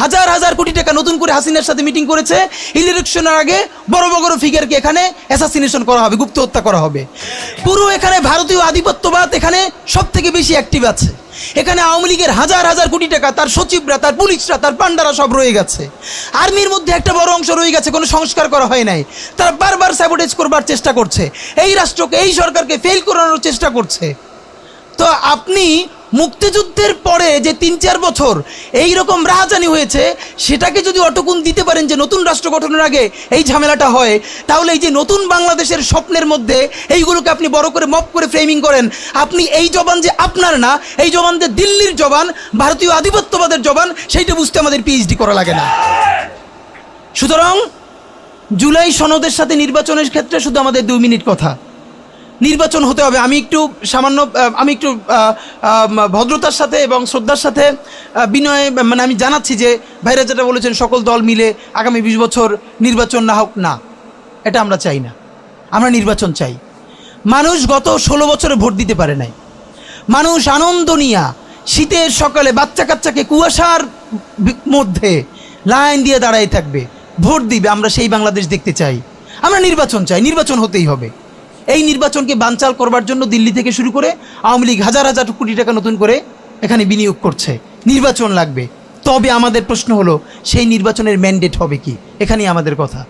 হাজার হাজার কোটি টাকা নতুন করে হাসিনার সাথে মিটিং করেছে, ইলেকশনের আগে বড় বড় ফিগারকে এখানে অ্যাসাসিনেশন করা হবে, গুপ্ত হত্যা করা হবে। পুরো এখানে ভারতীয় আধিপত্যবাদ এখানে সব থেকে বেশি অ্যাক্টিভ আছে। এখানে আওয়ামী লীগের হাজার হাজার কোটি টাকা, তার সচিবরা, তার পুলিশরা, তার পান্ডারা সব রয়ে গেছে। আর্মির মধ্যে একটা বড় অংশ রয়ে গেছে, কোনো সংস্কার করা হয় নাই। তারা বারবার স্যাবোটেজ করবার চেষ্টা করছে, এই রাষ্ট্রকে, এই সরকারকে ফেল করানোর চেষ্টা করছে। তো আপনি মুক্তিযুদ্ধের পরে যে ৩-৪ বছর এই রকম রাহাজানি হয়েছে, সেটাকে যদি অটকুন দিতে পারেন যে নতুন রাষ্ট্র গঠনের আগে এই ঝামেলাটা হয়, তাহলে এই যে নতুন বাংলাদেশের স্বপ্নের মধ্যে এইগুলোকে আপনি বড় করে মপ করে ফ্রেমিং করেন, আপনি এই জবান যে আপনার না, এই জবান যে দিল্লির জবান, ভারতীয় আধিপত্যবাদের জবান, সেইটা বুঝতে আমাদের পিএইচডি করা লাগে না। সুতরাং জুলাই সনদের সাথে নির্বাচনের ক্ষেত্রে শুধু আমাদের 2 মিনিট কথা। নির্বাচন হতে হবে। আমি একটু ভদ্রতার সাথে এবং শ্রদ্ধার সাথে বিনয় আমি জানাচ্ছি যে ভাইরা যেটা বলেছেন সকল দল মিলে আগামী 20 বছর নির্বাচন না হোক, না, এটা আমরা চাই না। আমরা নির্বাচন চাই। মানুষ গত 16 বছরে ভোট দিতে পারে নাই। মানুষ আনন্দ নিয়া শীতের সকালে বাচ্চা কাচ্চাকে কুয়াশার মধ্যে লাইন দিয়ে দাঁড়াই থাকবে, ভোট দিবে। আমরা সেই বাংলাদেশ দেখতে চাই। আমরা নির্বাচন চাই, নির্বাচন হতেই হবে। এই নির্বাচনকে বানচাল করবার জন্য দিল্লি থেকে শুরু করে আওয়ামী লীগ হাজার হাজার কোটি টাকা নতুন করে এখানে বিনিয়োগ করছে। নির্বাচন লাগবে। তবে আমাদের প্রশ্ন হলো, সেই নির্বাচনের ম্যান্ডেট হবে কি? এখানেই আমাদের কথা।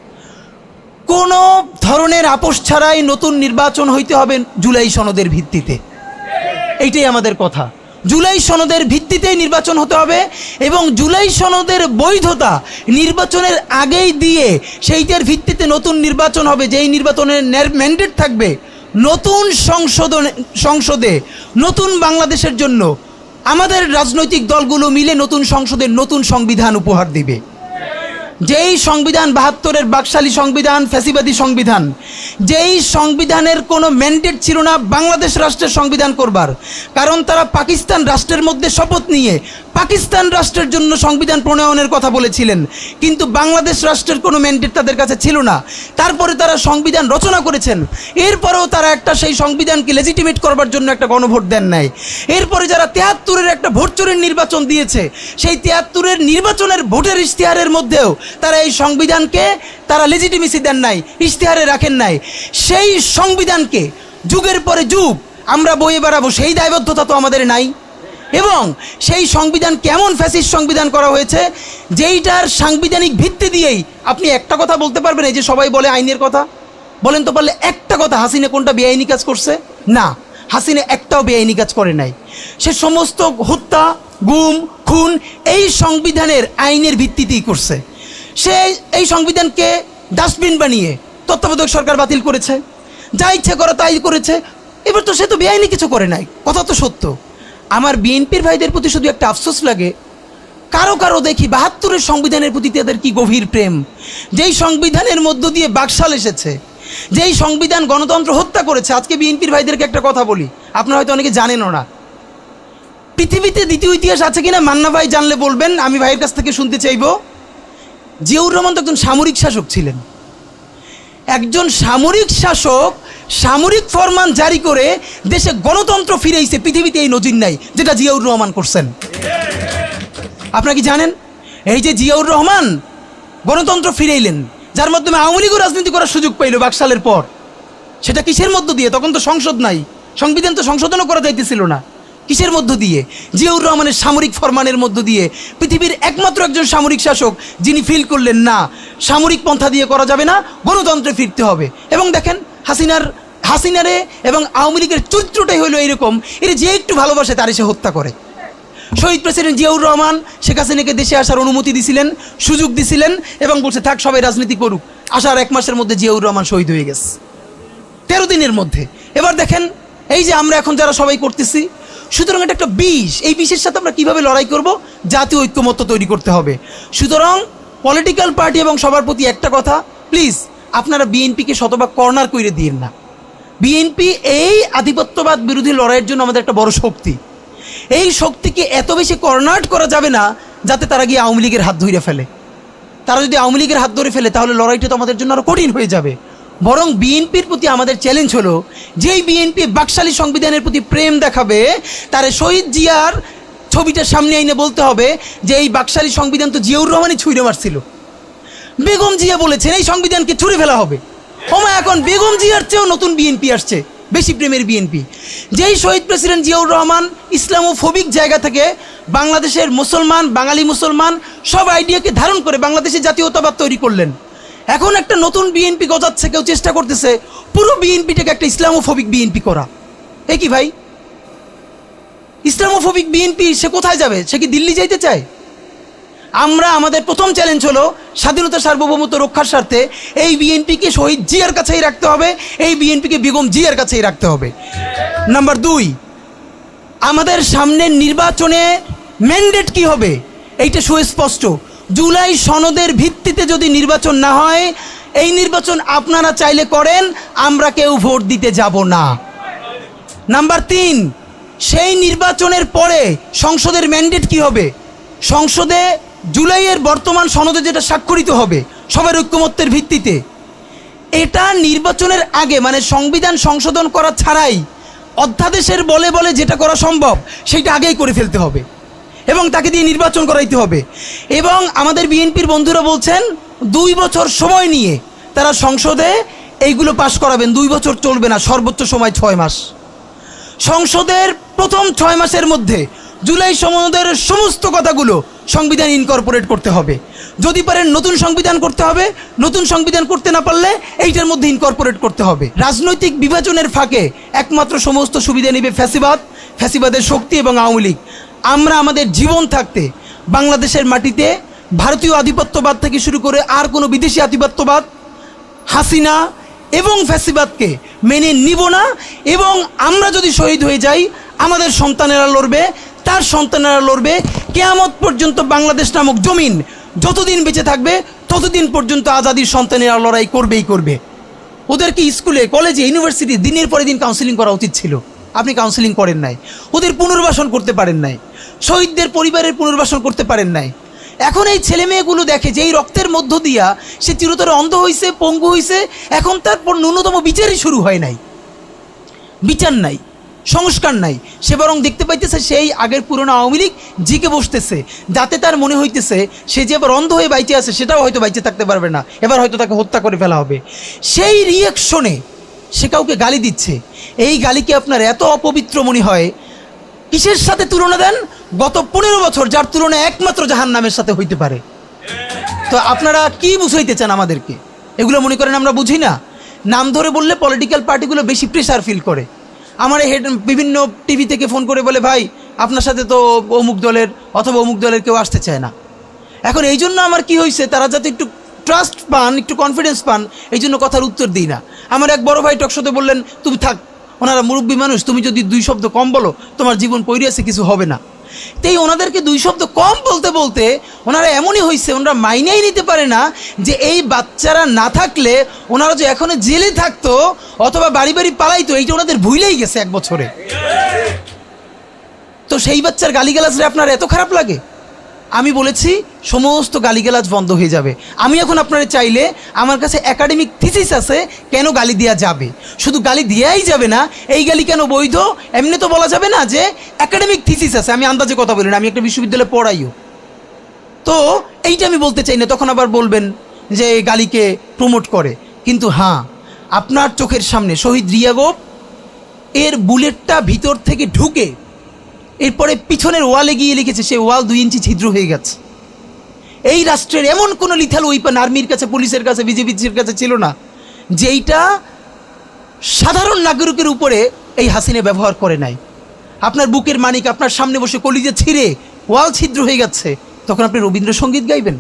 কোনো ধরনের আপোষ ছাড়াই নতুন নির্বাচন হইতে হবে জুলাই সনদের ভিত্তিতে। এইটাই আমাদের কথা। জুলাই সনদের ভিত্তিতেই নির্বাচন হতে হবে এবং জুলাই সনদের বৈধতা নির্বাচনের আগেই দিয়ে সেইটার ভিত্তিতে নতুন নির্বাচন হবে, যেই নির্বাচনের ম্যান্ডেট থাকবে নতুন সংসদে নতুন বাংলাদেশের জন্য আমাদের রাজনৈতিক দলগুলো মিলে নতুন সংসদের নতুন সংবিধান উপহার দিবে। যেই সংবিধান 72-এর বাকশালী সংবিধান, ফ্যাসিবাদী সংবিধান, যেই সংবিধানের কোনো ম্যান্ডেট ছিল না বাংলাদেশ রাষ্ট্রের সংবিধান করবার, কারণ তারা পাকিস্তান রাষ্ট্রের মধ্যে শপথ নিয়ে পাকিস্তান রাষ্ট্রের জন্য সংবিধান প্রণয়নের কথা বলেছিলেন, কিন্তু বাংলাদেশ রাষ্ট্রের কোনো ম্যান্ডেট তাদের কাছে ছিল না। তারপরে তারা সংবিধান রচনা করেছেন, এরপরেও তারা একটা সেই সংবিধানকে লেজিটিমেট করবার জন্য একটা গণভোট দেন নাই। এরপরে যারা 73-এর একটা ভোট চোরের নির্বাচন দিয়েছে, সেই 73-এর নির্বাচনের ভোটের ইশতেহারের মধ্যেও তারা এই সংবিধানকে তারা লেজিটিমেসি দেন নাই, ইশতেহারে রাখেন নাই। সেই সংবিধানকে যুগের পরে যুগ আমরা বয়ে বেড়াবো, সেই দায়বদ্ধতা তো আমাদের নাই। এবং সেই সংবিধান কেমন ফ্যাসিস্ট সংবিধান করা হয়েছে, যেইটার সাংবিধানিক ভিত্তি দিয়েই আপনি একটা কথা বলতে পারবেন। এই যে সবাই বলে আইনের কথা, বলেন তো পারলে একটা কথা, হাসিনা কোনটা বেআইনি কাজ করছে? না, হাসিনা একটাও বেআইনি কাজ করে নাই। সে সমস্ত হত্যা, গুম, খুন এই সংবিধানের আইনের ভিত্তিতেই করছে। সে এই সংবিধানকে ডাস্টবিন বানিয়ে তত্ত্বাবধায়ক সরকার বাতিল করেছে, যা ইচ্ছে করে তাই করেছে। এবার তো সে তো বেআইনি কিছু করে নাই, কথা তো সত্য। আমার বিএনপির ভাইদের প্রতি শুধু একটা আফসোস লাগে, কারো কারো দেখি 72-এর সংবিধানের প্রতি তাদের কি গভীর প্রেম। যেই সংবিধানের মধ্য দিয়ে বাকশাল এসেছে, যেই সংবিধান গণতন্ত্র হত্যা করেছে। আজকে বিএনপির ভাইদেরকে একটা কথা বলি, আপনারা হয়তো অনেকে জানেনও না। পৃথিবীতে দ্বিতীয় ইতিহাস আছে কিনা মান্না ভাই জানলে বলবেন, আমি ভাইয়ের কাছ থেকে শুনতে চাইব। জিয়াউর রহমান তো একজন সামরিক শাসক ছিলেন। একজন সামরিক শাসক সামরিক ফরমান জারি করে দেশে গণতন্ত্র ফিরেইছে, পৃথিবীতে এই নজির নাই যেটা জিয়াউর রহমান করছেন। আপনারা কি জানেন? এই যে জিয়াউর রহমান গণতন্ত্র ফিরাইলেন, যার মাধ্যমে আওয়ামী লীগও রাজনীতি করার সুযোগ পাইল বাকশালের পর, সেটা কিসের মধ্য দিয়ে? তখন তো সংসদ নাই, সংবিধান তো সংশোধনও করা যাইতেছিল না। কিসের মধ্য দিয়ে? জিয়াউর রহমানের সামরিক ফরমানের মধ্য দিয়ে। পৃথিবীর একমাত্র একজন সামরিক শাসক যিনি ফিল করলেন না, সামরিক পন্থা দিয়ে করা যাবে না, গণতন্ত্রে ফিরতে হবে। এবং দেখেন হাসিনারে এবং আওয়ামী লীগের চরিত্রটাই হলো এইরকম, এর যে একটু ভালোবাসে তার সে হত্যা করে। শহীদ প্রেসিডেন্ট জিয়াউর রহমান শেখ হাসিনাকে দেশে আসার অনুমতি দিছিলেন, সুযোগ দিছিলেন এবং বলছে থাক সবাই রাজনীতি করুক। আসার 1 মাসের মধ্যে জিয়াউর রহমান শহীদ হয়ে গেছে, 13 দিনের মধ্যে। এবার দেখেন এই যে আমরা এখন যারা সবাই করতেছি, সুতরাং এটা একটা বিষ। এই বিষের সাথে আমরা কীভাবে লড়াই করব? জাতীয় ঐক্যমত্য তৈরি করতে হবে। সুতরাং পলিটিক্যাল পার্টি এবং সবার প্রতি একটা কথা, প্লিজ আপনারা বিএনপিকে শতভাগ কর্নার করে দিন না। বিএনপি এই আধিপত্যবাদ বিরোধী লড়াইয়ের জন্য আমাদের একটা বড় শক্তি। এই শক্তিকে এত বেশি কর্নার করা যাবে না যাতে তারা গিয়ে আওয়ামী লীগের হাত ধরে ফেলে। তারা যদি আওয়ামী লীগের হাত ধরে ফেলে তাহলে লড়াইটা তো আমাদের জন্য আরও কঠিন হয়ে যাবে। বরং বিএনপির প্রতি আমাদের চ্যালেঞ্জ হলো, যেই বিএনপি বাকশালী সংবিধানের প্রতি প্রেম দেখাবে, তার শহীদ জিয়ার ছবিটা সামনে এনে বলতে হবে যে এই বাকশালী সংবিধান তো জিয়াউর রহমানই ছুঁড়ে মারছিল, বেগম জিয়া বলেছেন এই সংবিধানকে ছুঁড়ে ফেলা হবে। ওমা এখন বেগম জিয়ার চেয়েও নতুন বিএনপি আসছে, বেশি প্রেমের বিএনপি। যেই শহীদ প্রেসিডেন্ট জিয়াউর রহমান ইসলামোফোবিক জায়গা থেকে বাংলাদেশের মুসলমান, বাঙালি মুসলমান সব আইডিয়াকে ধারণ করে বাংলাদেশের জাতীয়তাবাদ তৈরি করলেন, এখন একটা নতুন বিএনপি গজাচ্ছে, কেউ চেষ্টা করতেছে পুরো বিএনপিটাকে একটা ইসলামোফোবিক বিএনপি করা। এ কি ভাই, ইসলামোফোবিক বিএনপি সে কোথায় যাবে? সে কি দিল্লি যাইতে চায়? আমরা আমাদের প্রথম চ্যালেঞ্জ হলো স্বাধীনতা সার্বভৌমত্ব রক্ষার স্বার্থে এই বিএনপিকে শহীদ জিয়ার কাছেই রাখতে হবে, এই বিএনপিকে বেগম জিয়ার কাছেই রাখতে হবে। নাম্বার 2, আমাদের সামনের নির্বাচনে ম্যান্ডেট কি হবে এইটা সুস্পষ্ট। জুলাই সনদের ভিত্তিতে যদি নির্বাচন না হয়, এই নির্বাচন আপনারা চাইলে করেন, আমরা কেউ ভোট দিতে যাব না। নাম্বার 3, সেই নির্বাচনের পরে সংসদের ম্যান্ডেট কি হবে? সংসদে জুলাইয়ের বর্তমান সনদে যেটা স্বাক্ষরিত হবে সবার ঐক্যমত্যের ভিত্তিতে, এটা নির্বাচনের আগে মানে সংবিধান সংশোধন করা ছাড়াই অধ্যাদেশের বলে বলে যেটা করা সম্ভব সেটা আগেই করে ফেলতে হবে এবং তাকে দিয়ে নির্বাচন করাইতে হবে। এবং আমাদের বিএনপির বন্ধুরা বলছেন 2 বছর সময় নিয়ে তারা সংসদে এইগুলো পাশ করাবেন। 2 বছর চলবে না, সর্বোচ্চ সময় 6 মাস। সংসদের প্রথম 6 মাসের মধ্যে জুলাই সনদের সমস্ত কথাগুলো সংবিধান ইনকর্পোরেট করতে হবে। যদি পারেন নতুন সংবিধান করতে হবে, নতুন সংবিধান করতে না পারলে এইটার মধ্যে ইনকর্পোরেট করতে হবে। রাজনৈতিক বিভাজনের ফাঁকে একমাত্র সমস্ত সুবিধা নেবে ফ্যাসিবাদ, ফ্যাসিবাদের শক্তি এবং আওয়ামী লীগ। আমরা আমাদের জীবন থাকতে বাংলাদেশের মাটিতে ভারতীয় আধিপত্যবাদ থেকে শুরু করে আর কোনো বিদেশি আধিপত্যবাদ, হাসিনা এবং ফ্যাসিবাদকে মেনে নিব না। এবং আমরা যদি শহীদ হয়ে যাই, আমাদের সন্তানেরা লড়বে, তার সন্তানেরা লড়বে, কিয়ামত পর্যন্ত বাংলাদেশ নামক জমিন যতদিন বেঁচে থাকবে ততদিন পর্যন্ত আজাদির সন্তানেরা লড়াই করবেই করবে। ওদেরকে স্কুলে, কলেজে, ইউনিভার্সিটি দিনের পরে দিন কাউন্সিলিং করা উচিত ছিল, আপনি কাউন্সিলিং করেন নাই। ওদের পুনর্বাসন করতে পারেন নাই, শহীদদের পরিবারের পুনর্বাসন করতে পারেন নাই। এখন এই ছেলে মেয়েগুলো দেখে যে এই রক্তের মধ্য দিয়া সে চিরতরে অন্ধ হয়েছে, পঙ্গু হয়েছে, এখন তারপর ন্যূনতম বিচারই শুরু হয় নাই, বিচার নাই, সংস্কার নাই। সে বরং দেখতে পাইতেছে সেই আগের পুরনো আওয়ামী লীগ জিকে বসতেছে, যাতে তার মনে হইতেছে সে যে এবার অন্ধ হয়ে বাইচে আছে সেটাও হয়তো বাইচে থাকতে পারবে না, এবার হয়তো তাকে হত্যা করে ফেলা হবে। সেই রিয়াকশনে সে কাউকে গালি দিচ্ছে। এই গালিকে আপনার এত অপবিত্র মনে হয়, কিসের সাথে তুলনা দেন? গত 15 বছর যার তুলনা একমাত্র জাহান্নামের সাথে হইতে পারে। তো আপনারা কি বুঝাইতে চান আমাদেরকে? এগুলো মনে করেন আমরা বুঝি না? নাম ধরে বললে পলিটিক্যাল পার্টিগুলো বেশি প্রেশার ফিল করে। আমার বিভিন্ন টিভি থেকে ফোন করে বলে, ভাই আপনার সাথে তো অমুক দলের অথবা অমুক দলের কেউ আসতে চায় না। এখন এই জন্য আমার কি হয়েছে, তারা যাতে একটু ট্রাস্ট পান, একটু কনফিডেন্স পান, এই জন্য কথার উত্তর দিই না। আমার এক বড় ভাই টকশোতে বললেন, তুমি থাক, ওনারা মুরব্বী মানুষ, তুমি যদি 2 শব্দ কম বলো তোমার জীবন পইরিয়াছে, কিছু হবে না। তাই ওনাদেরকে 2 শব্দ কম বলতে বলতে ওনারা এমনই হয়েছে, ওনারা মাইনেই নিতে পারে না যে এই বাচ্চারা না থাকলে ওনারা যে এখনো জেলে থাকতো অথবা বাড়ি বাড়ি পালাইতো, এইটা ওনাদের ভুলেই গেছে 1 বছরে। তো সেই বাচ্চার গালিগালাজরে আপনার এত খারাপ লাগে? আমি বলেছি সমস্ত গালিগালাজ বন্ধ হয়ে যাবে। আমি এখন আপনারা চাইলে, আমার কাছে একাডেমিক থিসিস আছে কেন গালি দেওয়া যাবে। শুধু গালি দেওয়াই যাবে না, এই গালি কেন বৈধ এমনি তো বলা যাবে না, যে একাডেমিক থিসিস আছে। আমি আন্দাজে কথা বলি না, আমি একটা বিশ্ববিদ্যালয়ে পড়াইও। তো এইটা আমি বলতে চাই না, তখন আবার বলবেন যে গালিকে প্রমোট করে। কিন্তু হ্যাঁ, আপনার চোখের সামনে শহীদ রিয়াগোপ এর বুলেটটা ভিতর থেকে ঢুকে এরপরে পিছনের ওয়ালে গিয়ে লিখেছে, সে ওয়াল 2 ইঞ্চি ছিদ্র হয়ে গেছে। এই রাষ্ট্রের এমন কোনো লিথাল ওয়েপন আর্মির কাছে, পুলিশের কাছে, বিজেপির কাছে ছিল না যেইটা সাধারণ নাগরিকের উপরে এই হাসিনা ব্যবহার করে নাই। আপনার বুকের মানিক আপনার সামনে বসে কলিজে ছিঁড়ে ওয়াল ছিদ্র হয়ে যাচ্ছে, তখন আপনি রবীন্দ্রসঙ্গীত গাইবেন?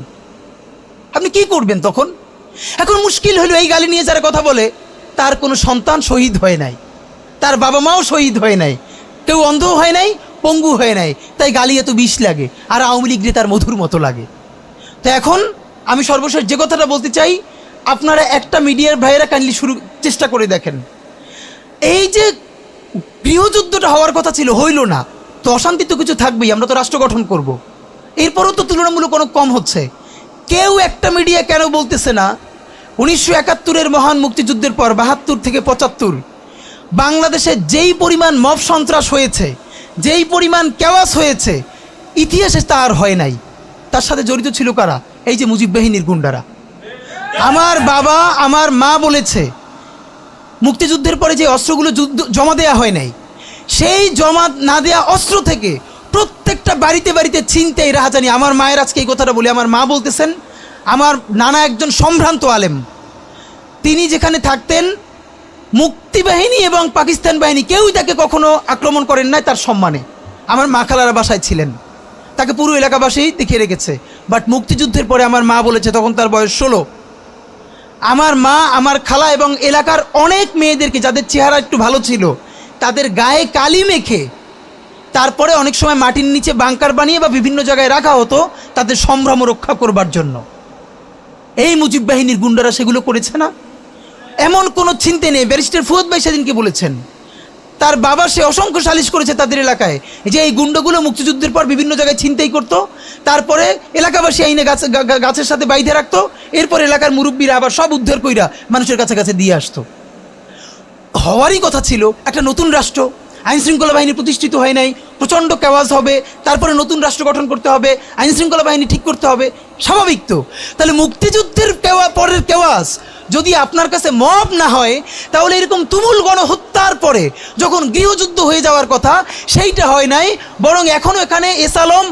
আপনি কি করবেন তখন? এখন মুশকিল হলো, এই গালি নিয়ে যারা কথা বলে তার কোনো সন্তান শহীদ হয় নাই, তার বাবা মাও শহীদ হয় নাই, কেউ অন্ধ হয় নাই, পঙ্গু হয় নাই, তাই গালি এত বিষ লাগে, আর আওয়ামী লীগ তার মধুর মতো লাগে। তো এখন আমি সর্বশেষ যে কথাটা বলতে চাই, আপনারা একটা মিডিয়ার ভাইয়েরা কাইন্ডলি চেষ্টা করে দেখেন। এই যে গৃহযুদ্ধটা হওয়ার কথা ছিল, হইল না, তো অশান্তি তো কিছু থাকবেই, আমরা তো রাষ্ট্র গঠন করব। এরপরও তো তুলনামূলক অনেক কম হচ্ছে। কেউ একটা মিডিয়া কেন বলতেছে না 1971-এর মহান মুক্তিযুদ্ধের পর 72 থেকে 75 বাংলাদেশে যেই পরিমাণ মব সন্ত্রাস হয়েছে, যেই পরিমাণ কেওয়াস হয়েছে, ইতিহাসে তা আর হয় নাই। তার সাথে জড়িত ছিল কারা? এই যে মুজিব বাহিনীর গুন্ডারা। আমার বাবা আমার মা বলেছে মুক্তিযুদ্ধের পরে যে অস্ত্রগুলো জমা দেয়া হয় নাই, সেই জমা না দেয়া অস্ত্র থেকে প্রত্যেকটা বাড়িতে বাড়িতে ছিনতাই রাহাজানি। আমার মায়ের আজকে এই কথাটা বলি, আমার মা বলতেছেন আমার নানা একজন সম্ভ্রান্ত আলেম, তিনি যেখানে থাকতেন মুক্তিবাহিনী এবং পাকিস্তান বাহিনী কেউই তাকে কখনো আক্রমণ করেন নাই তার সম্মানে। আমার মা খালারা বাসায় ছিলেন, তাকে পুরো এলাকাবাসী দেখিয়ে রেখেছে। বাট মুক্তিযুদ্ধের পরে আমার মা বলেছে, তখন তার বয়স 16, আমার মা আমার খালা এবং এলাকার অনেক মেয়েদেরকে যাদের চেহারা একটু ভালো ছিল তাদের গায়ে কালি মেখে তারপরে অনেক সময় মাটির নিচে বাংকার বানিয়ে বা বিভিন্ন জায়গায় রাখা হতো তাদের সম্ভ্রম রক্ষা করবার জন্য। এই মুজিব বাহিনীর গুন্ডারা সেগুলো করেছে না? এমন কোনো চিন্তা নেই। ব্যারিস্টার ফুয়াদ ভাই সেদিনকে বলেছেন তার বাবা সে অসংখ্য সালিশ করেছে তাদের এলাকায় যে এই গুন্ডাগুলো মুক্তিযুদ্ধের পর বিভিন্ন জায়গায় ছিনতাই করতো, তারপরে এলাকাবাসী আইনে গাছের সাথে বাইধে রাখতো, এরপর এলাকার মুরব্বীরা আবার সব উদ্ধার কইরা মানুষের কাছে কাছে দিয়ে আসতো। হওয়ারই কথা ছিল একটা নতুন রাষ্ট্র, আইনশৃঙ্খলা বাহিনী প্রতিষ্ঠিত হয় নাই, প্রচণ্ড কেওয়াজ হবে, তারপরে নতুন রাষ্ট্র গঠন করতে হবে, আইনশৃঙ্খলা বাহিনী ঠিক করতে হবে, স্বাভাবিক তো। তাহলে মুক্তিযুদ্ধের পরের কেওয়াজ যদি আপনার কাছে মব না হয়, তাহলে এরকম তুমুল গণহত্যার পরে যখন গৃহযুদ্ধ হয়ে যাওয়ার কথা সেইটা হয় নাই, বরং এখনও এখানে এস আলম